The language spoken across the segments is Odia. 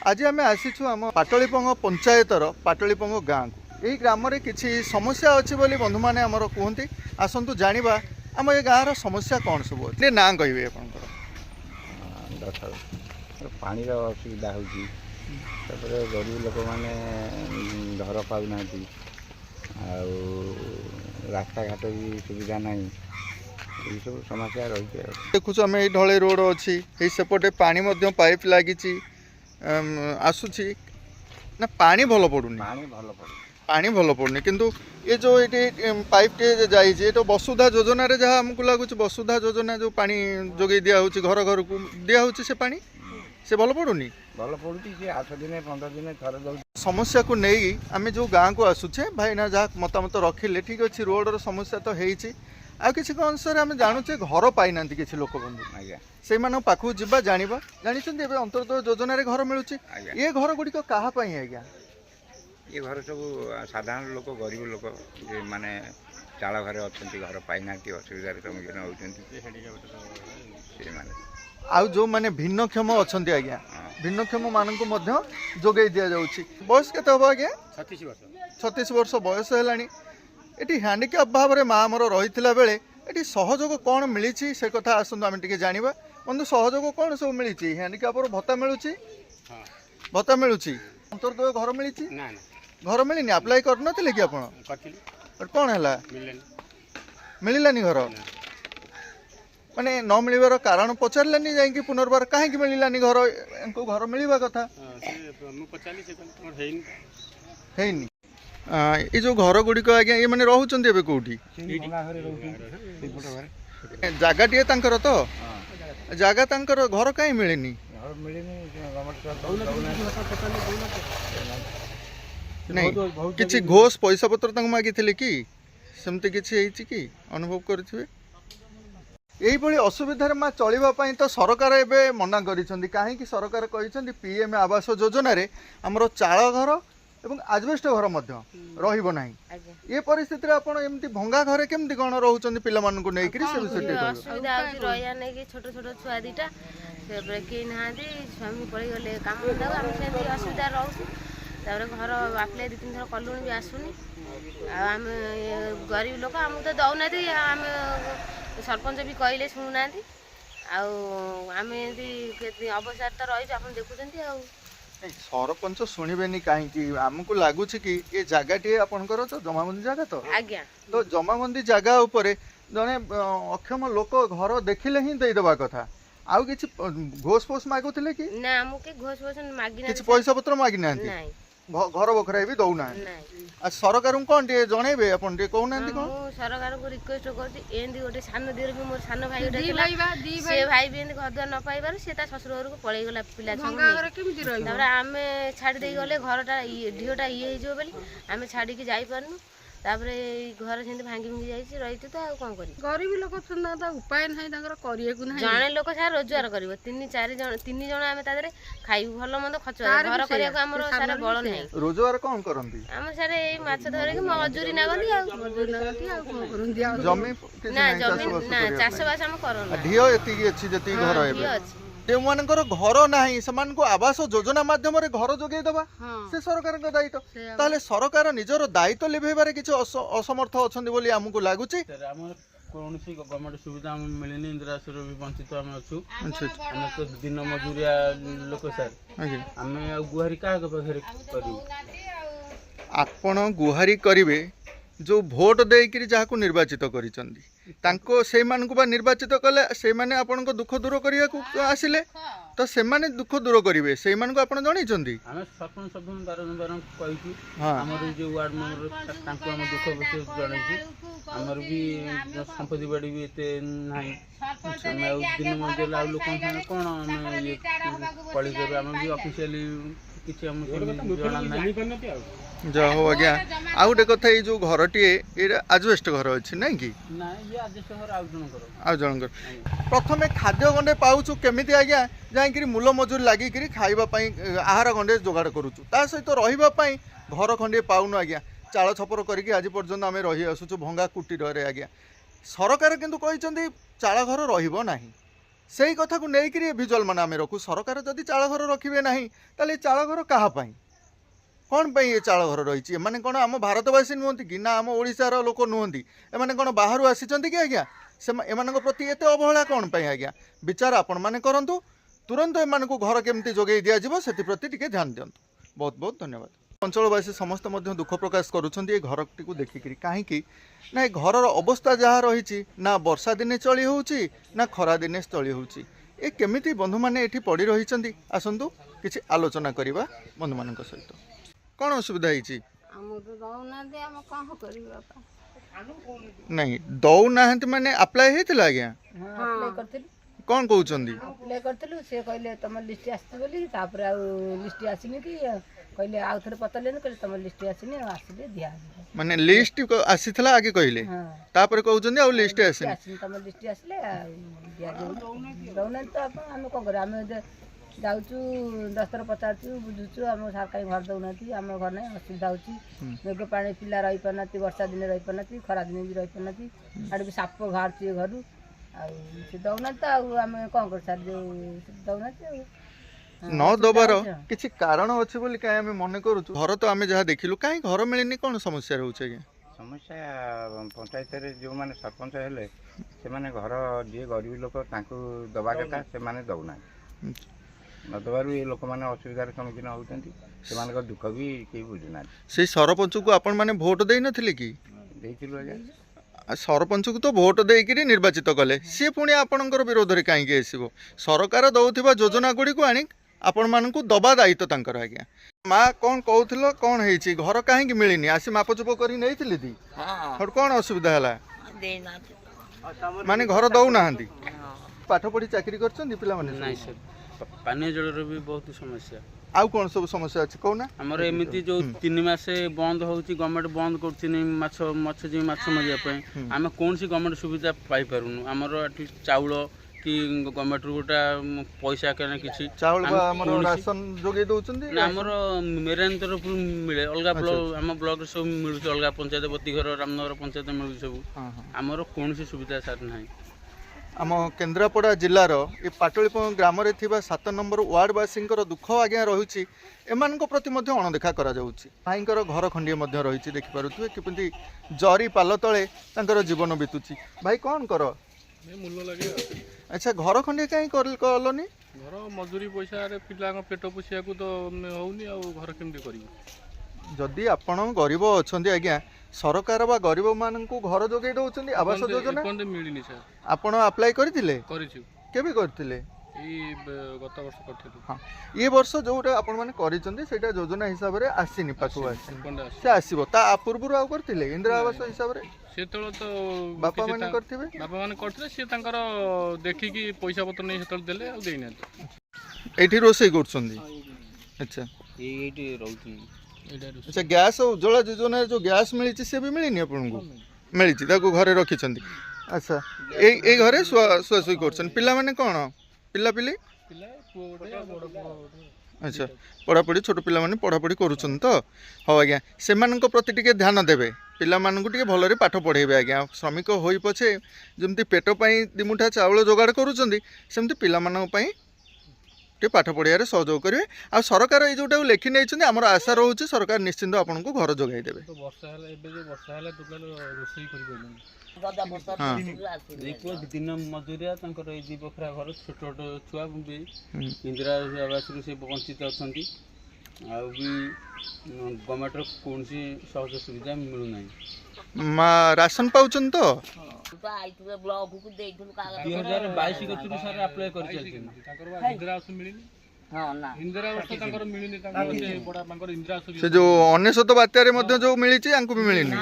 आज आम आसीचु आम पाटलीपंग पंचायतर पाटलीपंग गाँव को यही ग्राम में किसी समस्या अच्छी बोली बंधु मैंने आमर कहते आसतु जाना आम ये गाँव समस्या कौन सब अच्छे ना कहे दरकार पानी असुविधा होगी गरीब लोक मैंने घर पाऊना रास्ता घाट भी सुविधा ना ये सब समस्या रही है। देखुच आम ये ढले रोड अच्छी सेपटे पानी पाइप लगी आसूची ना पानी भल पड़ूनी पानी भल पड़ूनी किंतु ये जो ये पाइप टे जाइए तो वसुधा योजना रे जहाँ आमको लगुच वसुधा योजना जो पानी जोगे दिया घर घर को दिया से पानी से भल पड़ूनी भल पड़ुची 8 दिन 15 दिन थर दो समस्या को नहीं आम जो गाँव को आसुचे भाई ना जहाँ मतामत रखिले ठीक अच्छे रोड समस्या तो है आ किसी अंशर आम जानूचे घर पाई ना किसी लोक बंधु से पाखु जा जाना जानते अंतर्गत योजन घर मिलूँ ये घर गुड़िक क्या आज्ञा ये घर सब साधारण लोक गरीब लोक माने चाल घर अच्छा घर पाई असुविधार सम्मुखीन होती आउ जो माने भिन्नक्षम अच्छा आज्ञा भिन्नक्षम मान जोगे दि जाऊँगी बयस के हम आज्ञा 36 वर्ष बयस है ये हैंडिक्याप भाव में माँ मोर रही बेले ये सहयोग कौन मिली से कथा आसतु आम टे जाना बंधु सहयोग कौन सब मिली हैंडिक्याप भत्ता मिलूँ भत्ता मिलूँ अंतर्गत घर मिली घर मिलनी आप्लाय करन कि आप कौन है मिलानी घर माने न मिलवार कारण पचारानी जाकि पुनर्बार कहीं मिलानी घर घर मिलवा कथा है ये जो घर गुड़िक आज्ञा ये मैंने रोचंती कौटी जगह तो जगह घर कहीं मिलेनी नहीं किसी घोष पैसा पत्र मागी कि सेमती किसी कि अनुभव करेंगे यही असुविधार माँ चलवाई तो सरकार एवं मना कहीं सरकार कहते पीएम आवास योजना रे आमर चाल घर एवं आजबेस्ट घर रहिबो नाही ये परिस्थिति आप भंगा घरे केमती कौन रोचंदी पिला मानकु नै करी से विषय असुविधा होची रहिया नै कि छोट छोट छुआ दिटा से के नादी स्वामी पळी गले काम दाव हम से असुविधा रहू तारे घर आपले 2-3 थर कलुनी भी आसुनी हम गरीब लोक हम तो दौना दी हम सरपंच भी कहले सुनुना आम अवसर तो रही आप देखुं आ सरपंच शुणबेनि कहीं आमको लगुच कि ये जगह आपंकर तो जमाबंदी जगह तो आज्ञा तो जमाबंदी जगह उपरे जने अक्षम लोक घर देखिले ही देदेवा कथा आउ किछि घोष पोष मागुले कि ना हमके घोष पोष मागी ना किछि पैसा पत्र मागी ना घर बखरा भी दौना सरकार कौन टे जनइबे अपन टे कहना कौन सरकार को रिक्वेस्ट करती एंदी गोटे सान दियर भी मोर सान भाई गोटे से भाई भी एंदी घर द्वार न पाइबार से ता ससुर घर को पळै गला पिला संग तापर आमे छाड़ी दे गले घरटा ढियोटा ये हिजो बेली आमे छाड़ी के जाई परनु तापर घर से भांगी भांगी जाइए रही तो कौन कर गरीब लोक उपाय ना जड़े लोक सारा रोजगार कर 3-4 जन 3 जन आम तादे खाई भल मंद खर्च घर करने सारा बल ना रोजगार कौन करती आम सारे माछ धरिक मजूरी नागती जमी ना जमी ना चाष बास आम कर ढियो एति घर जो मानकर घर नहीं से आवास योजना माध्यम घर जोगे दबा से सरकार दायित्व ताले सरकार निजर दायित्व लिभेबारे किछि असमर्थ अछंदी बोली हमकु लागुची कौन सी गवर्नमेंट सुविधा मिलनी इंदिरा आवास भी वंचित आम अच्छु आम तो दिन मजूरिया लोक सर आम गुहारी क्या पाखे करूँ आपण गुहारी करिवे जो भोट देकर जहाँ निर्वाचित कर निर्वाचित कले से माने आपन को दुख दूर करने को आसिले तो से माने दुख दूर करेंगे से आप जनई सरपंच सभ्य बारंबार कही आमर जो वार्ड मेम्बर आम दुख विषय जनई आमर भी संपत्ति बाड़ी भी एत ना दिन मजूर लोक कौन आम ये कली कर आम भी ऑफिशियली किसी जा हो आज्ञा आउ गोटे कथा ये जो घरटी आजबेस्ट घर अच्छी ना कि आउ जनकर प्रथम खाद्य गंडे पाऊँ केमी आज्ञा जाकि मूल मजूरी लगिक खावाई आहार गंडे जोगाड़ करुचु ता सहित रही घर खंडे पाऊनु आज्ञा चाल छपर करके आज पर्यंत आम रही आसुचु भंगा कुटीर आज्ञा सरकार किंतु कहते चाल घर रही ସେଇ କଥାକୁ ନେଇକିରି ଭିଜୁଆଲ୍ ମାନେ ଆମେ ରଖୁ। ସରକାର ଯଦି ଚାଳ ଘର ରଖିବେ ନାହିଁ ତାହେଲେ ଏ ଚାଳ ଘର କାହା ପାଇଁ, କ'ଣ ପାଇଁ ଏ ଚାଳ ଘର ରହିଛି? ଏମାନେ କ'ଣ ଆମ ଭାରତବାସୀ ନୁହନ୍ତି କି, ନା ଆମ ଓଡ଼ିଶାର ଲୋକ ନୁହନ୍ତି? ଏମାନେ କ'ଣ ବାହାରୁ ଆସିଛନ୍ତି କି ଆଜ୍ଞା? ଏମାନଙ୍କ ପ୍ରତି ଏତେ ଅବହେଳା କ'ଣ ପାଇଁ ଆଜ୍ଞା? ବିଚାର ଆପଣମାନେ କରନ୍ତୁ, ତୁରନ୍ତ ଏମାନଙ୍କୁ ଘର କେମିତି ଯୋଗାଇ ଦିଆଯିବ ସେଥିପ୍ରତି ଟିକେ ଧ୍ୟାନ ଦିଅନ୍ତୁ। ବହୁତ ବହୁତ ଧନ୍ୟବାଦ। ଅଞ୍ଚଳବାସୀ ସମସ୍ତେ ମଧ୍ୟ ଦୁଃଖ ପ୍ରକାଶ କରୁଛନ୍ତି ଏ ଘରଟିକୁ ଦେଖିକିରି। କାହିଁକି ନା ଏ ଘରର ଅବସ୍ଥା ଯାହା ରହିଛି, ନା ବର୍ଷା ଦିନେ ଚଳି ହେଉଛି ନା ଖରା ଦିନେ ଚଳି ହେଉଛି। ଏ କେମିତି ବନ୍ଧୁମାନେ ଏଠି ପଡ଼ି ରହିଛନ୍ତି, ଆସନ୍ତୁ କିଛି ଆଲୋଚନା କରିବା ବନ୍ଧୁମାନଙ୍କ ସହିତ। କ'ଣ ଅସୁବିଧା ହେଇଛି? ଆମକୁ ଦଉନାହାନ୍ତି, ଆମେ କ'ଣ କରିବୁ ବାପା? ନାହିଁ ଦଉନାହାନ୍ତି ମାନେ ଆପ୍ଲାଏ ହେଇଥିଲା ଆଜ୍ଞା? ଆପ୍ଲାଏ କରିଥିଲୁ। କ'ଣ କହୁଛନ୍ତି? ଆପ୍ଲାଏ କରିଥିଲୁ, ସେ କହିଲେ ତମ ଲିଷ୍ଟ ଆସିଛି ବୋଲି, ତାପରେ ଆଉ ଲିଷ୍ଟ ଆସିନି କି କହିଲେ ଆଉ ଥରେ ପଚାରିଲେନି, କହିଲେ ତମ ଲିଷ୍ଟ ଆସିନି, ଆଉ ଆସିଲେ ଦିଆଯିବ। ମାନେ ଲିଷ୍ଟ ଆସିଥିଲା ଆଗେ କହିଲେ, ତାପରେ କହୁଛନ୍ତି ଆଉ ଲିଷ୍ଟ ଆସିନି। ଆସିନି, ତମ ଲିଷ୍ଟ ଆସିଲେ ଆଉ ଦିଆଯିବ। ଦଉନାହାନ୍ତି ତ ଆପଣ, ଆମେ କ'ଣ କରିବୁ? ଆମେ ଯାଉଛୁ 10 ଥର ପଚାରୁଛୁ, ବୁଝୁଛୁ, ଆମ ସାର୍ କାହିଁ ଘର ଦଉନାହାନ୍ତି, ଆମ ଘର ନାହିଁ, ଅସୁବିଧା ହେଉଛି। ମେଘ ପାଣି ପିଲା ରହିପାରୁନାହାନ୍ତି, ବର୍ଷା ଦିନେ ରହିପାରୁନାହାନ୍ତି, ଖରା ଦିନେ ବି ରହିପାରୁନାହାନ୍ତି, ଆଡ଼େ ବି ସାପ ବାହାରୁଛି ଏ ଘରୁ, ଆଉ ସେ ଦଉନାହାନ୍ତି ତ, ଆଉ ଆମେ କ'ଣ କରୁ ସାର୍? ଯେଉଁ ଦଉନାହାନ୍ତି ଆଉ ନ ଦେବାର କିଛି କାରଣ ଅଛି ବୋଲି କାହିଁ ଆମେ ମନେ କରୁଛୁ। ଘର ତ ଆମେ ଯାହା ଦେଖିଲୁ, କାହିଁ ଘର ମିଳିନି, କ'ଣ ସମସ୍ୟା ରହୁଛି ଆଜ୍ଞା? ସମସ୍ୟା ପଞ୍ଚାୟତରେ ଯେଉଁମାନେ ସରପଞ୍ଚ ହେଲେ ସେମାନେ ଘର ଯିଏ ଗରିବ ଲୋକ ତାଙ୍କୁ ଦେବା କଥା, ସେମାନେ ଦେଉନାହାନ୍ତି। ନ ଦେବାରୁ ଏ ଲୋକମାନେ ଅସୁବିଧାର ସମ୍ମୁଖୀନ ହେଉଛନ୍ତି, ସେମାନଙ୍କ ଦୁଃଖ ବି କେହି ବୁଝୁନାହାନ୍ତି। ସେଇ ସରପଞ୍ଚକୁ ଆପଣମାନେ ଭୋଟ ଦେଇନଥିଲେ କି? ଦେଇଥିଲୁ ଆଜ୍ଞା। ସରପଞ୍ଚକୁ ତ ଭୋଟ ଦେଇକିରି ନିର୍ବାଚିତ କଲେ, ସିଏ ପୁଣି ଆପଣଙ୍କର ବିରୋଧରେ କାହିଁକି ଆସିବ? ସରକାର ଦେଉଥିବା ଯୋଜନା ଗୁଡ଼ିକୁ ଆଣି ଆପଣମାନଙ୍କୁ ଦବା ଦାୟିତ୍ୱ ତାଙ୍କର ଆଜ୍ଞା। ମା କ'ଣ କହୁଥିଲ, କ'ଣ ହେଇଛି? ଘର କାହିଁକି ମିଳିନି? ଆସି ମାପଚୁପ କରି ନେଇଥିଲି ତି, କ'ଣ ଅସୁବିଧା ହେଲା? ମାନେ ଘର ଦଉନାହାନ୍ତି? ପାଠ ପଢ଼ି ଚାକିରି କରିଛନ୍ତି ପିଲାମାନେ? ନାଇଁ ସାର୍, ପାନୀୟ ଜଳର ବି ବହୁତ ସମସ୍ୟା। ଆଉ କ'ଣ ସବୁ ସମସ୍ୟା ଅଛି କହୁନା? ଆମର ଏମିତି ଯୋଉ 3 ମାସ ବନ୍ଦ ହଉଛି, ଗଭର୍ଣ୍ଣମେଣ୍ଟ ବନ୍ଦ କରୁଛି ମତ୍ସ୍ୟଜୀବୀ ମାଛ ମାରିବା ପାଇଁ, ଆମେ କୌଣସି ଗଭର୍ଣ୍ଣମେଣ୍ଟ ସୁବିଧା ପାଇପାରୁନୁ। ଆମର ଏଠି ଚାଉଳ କି ଗଭର୍ଣ୍ଣମେଣ୍ଟରୁ ଗୋଟେ ପଇସା କେନା କିଛି ଚାଉଳ ଆମର ରାସନ ଯୋଗାଇ ଦଉଛନ୍ତି ନା, ଆମର ମେରାଇନ୍ ତରଫରୁ ମିଳେ, ଅଲଗା ବ୍ଲକ, ଆମ ବ୍ଲକରେ ସବୁ ମିଳୁଛି, ଅଲଗା ପଞ୍ଚାୟତ, ବତୀଘର, ରାମନଗର ପଞ୍ଚାୟତ ମିଳୁଛି ସବୁ। ଆମର କୌଣସି ସୁବିଧା ସାର୍ ନାହିଁ। ଆମ କେନ୍ଦ୍ରାପଡ଼ା ଜିଲ୍ଲାର ଏ ପାଟଳିପ ଗ୍ରାମରେ ଥିବା 7 ନମ୍ବର ୱାର୍ଡ଼ବାସୀଙ୍କର ଦୁଃଖ ଆଜ୍ଞା ରହିଛି, ଏମାନଙ୍କ ପ୍ରତି ମଧ୍ୟ ଅଣଦେଖା କରାଯାଉଛି। ଭାଇଙ୍କର ଘର ଖଣ୍ଡିଏ ମଧ୍ୟ ରହିଛି, ଦେଖିପାରୁଥିବେ କେମିତି ଜରି ପାଲ ତଳେ ତାଙ୍କର ଜୀବନ ବିତୁଛି। ଭାଇ କ'ଣ କର? ମୂଲ ଲାଗେ। ଆଚ୍ଛା, ଘର ଖଣ୍ଡିଏ କାହିଁ କଲନି? ଘର ମଜୁରୀ ପଇସାରେ ପିଲାଙ୍କ ପେଟ ପୋଷିବାକୁ ତ ହଉନି, ଆଉ ଘର କେମିତି କରିବୁ? ଯଦି ଆପଣ ଗରିବ ଅଛନ୍ତି ଆଜ୍ଞା, ସରକାର ବା ଗରିବ ମାନଙ୍କୁ ଘର ଯୋଗାଇ ଦଉଛନ୍ତି, ଆବାସ ଯୋଜନା ମିଳିନି ସାର୍। ଆପଣ ଆପ୍ଲାଏ କରିଥିଲେ? କରିଛୁ। କେବେ କରିଥିଲେ? ଏଇ ଗତ ବର୍ଷ କରିଥିଲୁ। ହଁ, ଏ ବର୍ଷ ଯୋଉଟା ଆପଣମାନେ କରିଛନ୍ତି ସେଇଟା ଯୋଜନା ହିସାବରେ ଆସିନି, ପାଖକୁ ଆସିନି, ସେ ଆସିବ। ତା ପୂର୍ବରୁ ଆଉ କରିଥିଲେ ଇନ୍ଦିରା ଆବାସ ହିସାବରେ? ସେତେବେଳେ ତ ବାପା ମାନେ କରିଥିବେ। ବାପା ମାନେ କରିଥିଲେ, ସିଏ ତାଙ୍କର ଦେଖିକି ପଇସା ପତ୍ର ନେଇ ସେତେବେଳେ ଦେଲେ, ଆଉ ଦେଇନାହାନ୍ତି। ଏଇଠି ରୋଷେଇ କରୁଛନ୍ତି? ଆଚ୍ଛା, ଏଇଠି ରହୁଛି। ଆଚ୍ଛା, ଗ୍ୟାସ୍ ଆଉ ଉଜ୍ଜଳା ଯୋଜନାରେ ଯେଉଁ ଗ୍ୟାସ୍ ମିଳିଛି ସେ ବି ମିଳିନି ଆପଣଙ୍କୁ? ମିଳିଛି, ତାକୁ ଘରେ ରଖିଛନ୍ତି। ଆଚ୍ଛା, ଏଇ ଘରେ ଶୁଆଶୁଇ କରୁଛନ୍ତି। ପିଲାମାନେ କ'ଣ, ପିଲାପିଲି? ଆଚ୍ଛା, ପଢ଼ାପଢ଼ି, ଛୋଟ ପିଲାମାନେ ପଢ଼ାପଢ଼ି କରୁଛନ୍ତି ତ? ହଉ ଆଜ୍ଞା, ସେମାନଙ୍କ ପ୍ରତି ଟିକେ ଧ୍ୟାନ ଦେବେ, ପିଲାମାନଙ୍କୁ ଟିକେ ଭଲରେ ପାଠ ପଢ଼େଇବେ ଆଜ୍ଞା। ଶ୍ରମିକ ହୋଇ ପଛେ ଯେମିତି ପେଟ ପାଇଁ 2 ମୁଠା ଚାଉଳ ଯୋଗାଡ଼ କରୁଛନ୍ତି, ସେମିତି ପିଲାମାନଙ୍କ ପାଇଁ ଟିକେ ପାଠ ପଢ଼ିବାରେ ସହଯୋଗ କରିବେ। ଆଉ ସରକାର ଏଇ ଯେଉଁଟାକୁ ଲେଖି ନେଇଛନ୍ତି, ଆମର ଆଶା ରହୁଛି ସରକାର ନିଶ୍ଚିନ୍ତ ଆପଣଙ୍କୁ ଘର ଯୋଗାଇ ଦେବେ। ବର୍ଷା ହେଲା, ଏବେ ଯେଉଁ ବର୍ଷା ହେଲା ଟୋଟାଲ ରୋଷେଇ କରିପାରିଲୁନି। ଦିନ ମଜୁରିଆ ତାଙ୍କର ଏଇ 2 ବଖରା ଘର, ଛୋଟ ଛୋଟ ଛୁଆ ବି ଇନ୍ଦିରା ଆବାସରୁ ସେ ବଞ୍ଚିତ ଅଛନ୍ତି, ଆଉ ବି ଗଭର୍ଣ୍ଣମେଣ୍ଟର କୌଣସି ସହଜ ସୁବିଧା ମିଳୁନାହିଁ। ରାସନ ପାଉଛନ୍ତି ତ? 2022 କତରୁ ସାର୍ ଆପ୍ଲାଏ କରିଚାଲିଛନ୍ତି। ତାଙ୍କର ଇନ୍ଦିରା ଆବାସ ମିଳିନି। ଇନ୍ଦିରା ଆବାସ ତାଙ୍କର ମିଳିନି, ତାଙ୍କର ଇନ୍ଦିରା ଆବାସ ସେ ଯେଉଁ 99 ବାତ୍ୟାରେ ମଧ୍ୟ ଯେଉଁ ମିଳିଛି ୟାଙ୍କୁ ବି ମିଳିନି।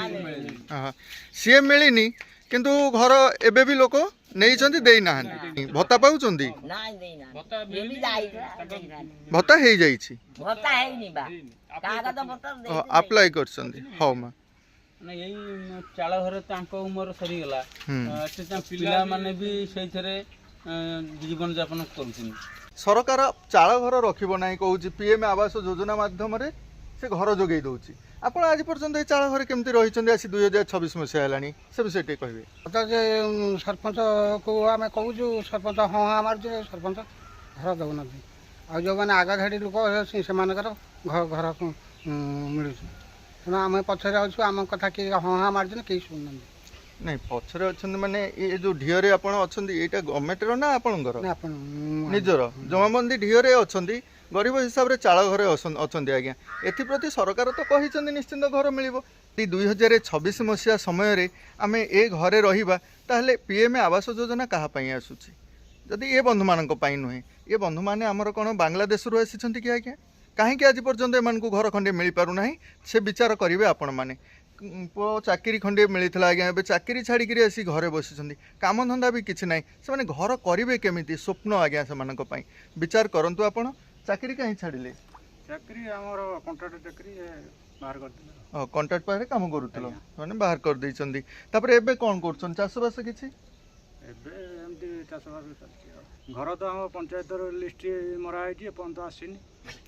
ସିଏ ମିଳିନି, କିନ୍ତୁ ଘର ଏବେ ବି ଲୋକ ନେଇଛନ୍ତି, ଦେଇନାହାନ୍ତି। ଭତ୍ତା ପାଉଛନ୍ତି? ଭତ୍ତା ହେଇଯାଇଛି, ଆପ୍ଲାଏ କରିଛନ୍ତି। ହଉ ମା, ଏଇ ଚାଳ ଘରେ ତାଙ୍କ ଉମର ସରିଗଲା, ପିଲାମାନେ ବି ସେଇଥିରେ ଜୀବନ ଯାପନ କରୁଛନ୍ତି। ସରକାର ଚାଳ ଘର ରଖିବ ନାହିଁ କହୁଛି, PM ଆବାସ ଯୋଜନା ମାଧ୍ୟମରେ ସେ ଘର ଯୋଗେଇ ଦେଉଛି। ଆପଣ ଆଜି ପର୍ଯ୍ୟନ୍ତ ଏଇ ଚାଳ ଘରେ କେମିତି ରହିଛନ୍ତି ଆସି 2026 ମସିହା ହେଲାଣି ସେ ବିଷୟ ଟିକେ କହିବେ। ଯେ ସରପଞ୍ଚକୁ ଆମେ କହୁଛୁ, ସରପଞ୍ଚ ହଁ ହଁ ମାରୁଛୁ, ସରପଞ୍ଚ ଘର ଦେଉନାହାନ୍ତି। ଆଉ ଯେଉଁମାନେ ଆଗ ଧାଡ଼ି ଲୋକ ସେମାନଙ୍କର ଘର ମିଳୁଛି। ତେଣୁ ଆମେ ପଛରେ ଅଛୁ, ଆମ କଥା କିଏ ହଁ ହଁ ମାରୁଛନ୍ତି, କେହି ଶୁଣୁନାହାନ୍ତି। ନାଇଁ ପଛରେ ଅଛନ୍ତି ମାନେ ଏ ଯୋଉ ଢିଅରେ ଆପଣ ଅଛନ୍ତି ଏଇଟା ଗଭର୍ଣ୍ଣମେଣ୍ଟର ନା ଆପଣଙ୍କର ଆପଣ ନିଜର? ଜମାବନ୍ଦୀ ଢିଅରେ ଅଛନ୍ତି, ଗରିବ ହିସାବରେ ଚାଳ ଘରେ ଅଛନ୍ତି ଆଜ୍ଞା। ଏଥିପ୍ରତି ସରକାର ତ କହିଛନ୍ତି ନିଶ୍ଚିନ୍ତ ଘର ମିଳିବ। 2026 ମସିହା ସମୟରେ ଆମେ ଏ ଘରେ ରହିବା, ତାହେଲେ PM ଆବାସ ଯୋଜନା କାହା ପାଇଁ ଆସୁଛି? ଯଦି ଏ ବନ୍ଧୁମାନଙ୍କ ପାଇଁ ନୁହେଁ, ଏ ବନ୍ଧୁମାନେ ଆମର କ'ଣ ବାଂଲାଦେଶରୁ ଆସିଛନ୍ତି କି ଆଜ୍ଞା? କାହିଁକି ଆଜି ପର୍ଯ୍ୟନ୍ତ ଏମାନଙ୍କୁ ଘର ଖଣ୍ଡେ ମିଳିପାରୁନାହିଁ ସେ ବିଚାର କରିବେ ଆପଣମାନେ। ପୁଅ ଚାକିରି ଖଣ୍ଡିଏ ମିଳିଥିଲା ଆଜ୍ଞା, ଏବେ ଚାକିରି ଛାଡ଼ିକିରି ଆସି ଘରେ ବସିଛନ୍ତି, କାମଧନ୍ଦା ବି କିଛି ନାହିଁ। ସେମାନେ ଘର କରିବେ କେମିତି? ସ୍ୱପ୍ନ ଆଜ୍ଞା ସେମାନଙ୍କ ପାଇଁ। ବିଚାର କରନ୍ତୁ ଆପଣ। ଚାକିରି କାହିଁ ଛାଡ଼ିଲେ? ଚାକିରି ଆମର କଣ୍ଟ୍ରାକ୍ଟ ଚାକିରି ବାହାର କରିଥିଲେ। କଣ୍ଟ୍ରାକ୍ଟ ପାଖରେ କାମ କରୁଥିଲ, ମାନେ ବାହାର କରିଦେଇଛନ୍ତି। ତାପରେ ଏବେ କ'ଣ କରୁଛନ୍ତି? ଚାଷବାସ କିଛି? ଏବେ ଏମିତି ଚାଷବାସ ଚାଲିଛି ଆଉ। ଘର ତ ଆମ ପଞ୍ଚାୟତର ଲିଷ୍ଟ ମରା ହେଇଛି, ଏପର୍ଯ୍ୟନ୍ତ ଆସିନି,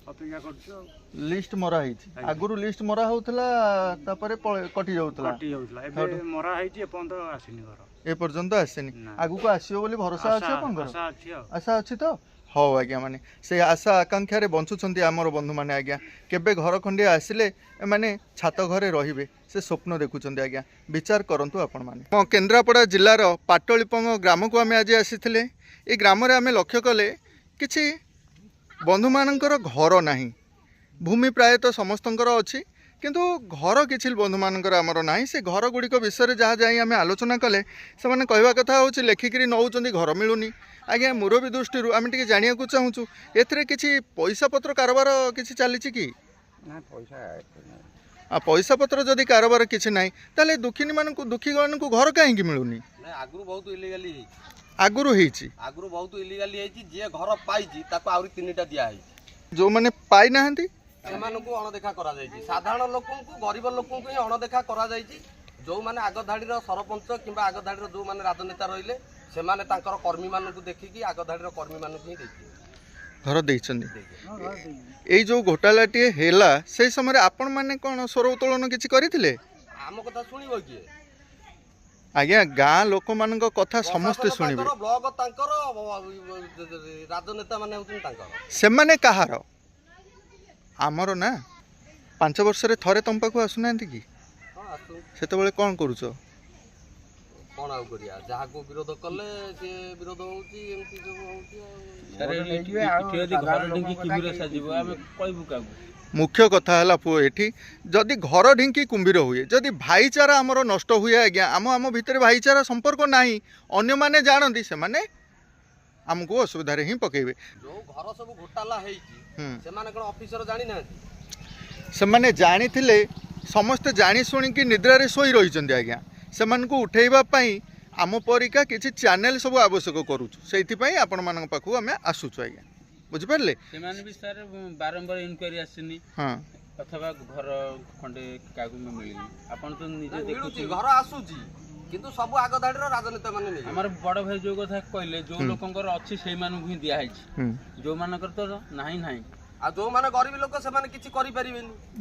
ଅପେକ୍ଷା କରୁଛୁ ଆଉ। ଲିଷ୍ଟ ମରା ହେଇଛି? ଆଗରୁ ଲିଷ୍ଟ ମରା ହଉଥିଲା, ତାପରେ କଟି ଯାଉଥିଲା। ଏବେ ମରା ହେଇଛି, ଏପର୍ଯ୍ୟନ୍ତ ଆସିନି ଘର। ଏପର୍ଯ୍ୟନ୍ତ ଆସିନି, ଆଗକୁ ଆସିବ ବୋଲି ଭରସା ଅଛି ଆପଣଙ୍କର? ଆଶା ଅଛି ଆଉ। ଆଶା ଅଛି ତ? ହଉ ଆଜ୍ଞା, ମାନେ ସେ ଆଶା ଆକାଂକ୍ଷାରେ ବଞ୍ଚୁଛନ୍ତି ଆମର ବନ୍ଧୁମାନେ ଆଜ୍ଞା। କେବେ ଘର ଖଣ୍ଡିଏ ଆସିଲେ ଏମାନେ ଛାତ ଘରେ ରହିବେ ସେ ସ୍ୱପ୍ନ ଦେଖୁଛନ୍ତି ଆଜ୍ଞା। ବିଚାର କରନ୍ତୁ ଆପଣମାନେ। ଆମ କେନ୍ଦ୍ରାପଡ଼ା ଜିଲ୍ଲାର ପାଟଳିପଙ୍ଗ ଗ୍ରାମକୁ ଆମେ ଆଜି ଆସିଥିଲେ। ଏ ଗ୍ରାମରେ ଆମେ ଲକ୍ଷ୍ୟ କଲେ କିଛି ବନ୍ଧୁମାନଙ୍କର ଘର ନାହିଁ। ଭୂମି ପ୍ରାୟତଃ ସମସ୍ତଙ୍କର ଅଛି, କିନ୍ତୁ ଘର କିଛି ବନ୍ଧୁମାନଙ୍କର ଆମର ନାହିଁ। ସେ ଘର ଗୁଡ଼ିକ ବିଷୟରେ ଯାହା ଯାଇ ଆମେ ଆଲୋଚନା କଲେ ସେମାନେ କହିବା କଥା ହେଉଛି ଲେଖିକିରି ନେଉଛନ୍ତି, ଘର ମିଳୁନି। ଆଜ୍ଞା ମୁରବୀ ଦୃଷ୍ଟିରୁ ଆମେ ଟିକେ ଜାଣିବାକୁ ଚାହୁଁଛୁ, ଏଥିରେ କିଛି ପଇସା ପତ୍ର କାରବାର କିଛି ଚାଲିଛି କି? ନା ପଇସା ପତ୍ର ଯଦି କାରବାର କିଛି ନାହିଁ, ତାହେଲେ ଦୁଃଖୀମାନଙ୍କୁ ଘର କାହିଁକି ମିଳୁନି? ଆଗରୁ ବହୁତ ଇଲିଗାଲି ହେଇଛି। ଆଗରୁ ହେଇଛି? ଆଗରୁ ବହୁତ ଇଲିଗାଲି ହେଇଛି। ଯିଏ ଘର ପାଇଛି ତାକୁ ଆହୁରି 3ଟା ଦିଆହେଇଛି। ଯେଉଁମାନେ ପାଇନାହାନ୍ତି ସେମାନଙ୍କୁ ଅଣଦେଖା କରାଯାଇଛି। ସାଧାରଣ ଲୋକଙ୍କୁ, ଗରିବ ଲୋକଙ୍କୁ ହିଁ ଅଣଦେଖା କରାଯାଇଛି। ଯେଉଁମାନେ ଆଗ ଧାଡ଼ିର ସରପଞ୍ଚ କିମ୍ବା ଆଗ ଧାଡ଼ିର ଯେଉଁମାନେ ରାଜନେତା ରହିଲେ, ସେମାନେ ତାଙ୍କର କର୍ମୀମାନଙ୍କୁ ଦେଖିକି ଆଗ ଧାଡ଼ିର କର୍ମୀମାନଙ୍କୁ ହିଁ ଦେଇଥିଲେ ଘର ଦେଇଛନ୍ତି। ଏଇ ଯେଉଁ ଘୋଟାଲାଟିଏ ହେଲା ସେଇ ସମୟରେ ଆପଣମାନେ କ'ଣ ସ୍ୱର ଉତ୍ତୋଳନ କିଛି କରିଥିଲେ? ଆମ କଥା ଶୁଣିବ କିଏ? ଆଜ୍ଞା ଗାଁ ଲୋକମାନଙ୍କ କଥା ସମସ୍ତେ ଶୁଣିବେ। ବ୍ଲକ ତାଙ୍କର, ରାଜନେତା ମାନେ ହେଉଛନ୍ତି ତାଙ୍କର। ସେମାନେ କାହାର? ଆମର ନା। 5 ବର୍ଷରେ ଥରେ ତମ ପାଖକୁ ଆସୁନାହାନ୍ତି କି? ସେତେବେଳେ କ'ଣ କରୁଛ? କ'ଣ ଆଉ କରିବା, ଯାହାକୁ ବିରୋଧ କଲେ ସେ ବିରୋଧ ହେଉଛି, ଏମିତି ସବୁ ହେଉଛି ଆଉ। ମୁଖ୍ୟ କଥା ହେଲା ପୁଅ, ଏଠି ଯଦି ଘର ଢିଙ୍କି କୁମ୍ଭୀର ହୁଏ, ଯଦି ଭାଇଚାରା ଆମର ନଷ୍ଟ ହୁଏ ଆଜ୍ଞା, ଆମ ଭିତରେ ଭାଇଚାରା ସମ୍ପର୍କ ନାହିଁ, ଅନ୍ୟମାନେ ଜାଣନ୍ତି, ସେମାନେ ଆମକୁ ଅସୁବିଧାରେ ହିଁ ପକେଇବେ। ଯୋଉ ଘର ସବୁ ଘୋଟାଲା ହେଇଛି ସେମାନେ କ'ଣ ଅଫିସର ଜାଣିନାହାନ୍ତି? ସେମାନେ ଜାଣିଥିଲେ, ସମସ୍ତେ ଜାଣି ଶୁଣିକି ନିଦ୍ରାରେ ଶୋଇ ରହିଛନ୍ତି ଆଜ୍ଞା। ସେମାନଙ୍କୁ ଉଠେଇବା ପାଇଁ ଆମ ପରିକା କିଛି ଚ୍ୟାନେଲ ସବୁ ଆବଶ୍ୟକ କରୁଛୁ। ସେଇଥିପାଇଁ ଆପଣମାନଙ୍କ ପାଖକୁ ଆମେ ଆସୁଛୁ ଆଜ୍ଞା, ବୁଝିପାରିଲେ? ସେମାନେ ବି ସାର୍ ବାରମ୍ବାର ଇନକ୍ୱାରି ଆସିନି, ଅଥବା ଘର ଖଣ୍ଡେ କାହାକୁ ମିଳିନି। ଆପଣ ତ ନିଜେ ଦେଖୁଛି ଘର ଆସୁଛି, କିନ୍ତୁ ସବୁ ଆଗ ଧାଡ଼ିର ରାଜନେତା ମାନେ ନେଇ। ଆମର ବଡ଼ ଭାଇ ଯୋଉ କଥା କହିଲେ, ଯୋଉ ଲୋକଙ୍କର ଅଛି ସେଇମାନଙ୍କୁ ହିଁ ଦିଆହେଇଛି, ଯୋଉମାନଙ୍କର ତ ନାହିଁ। ଆଉ ଯୋଉମାନେ ଗରିବ ଲୋକ ସେମାନେ କିଛି କରିପାରିବେନି।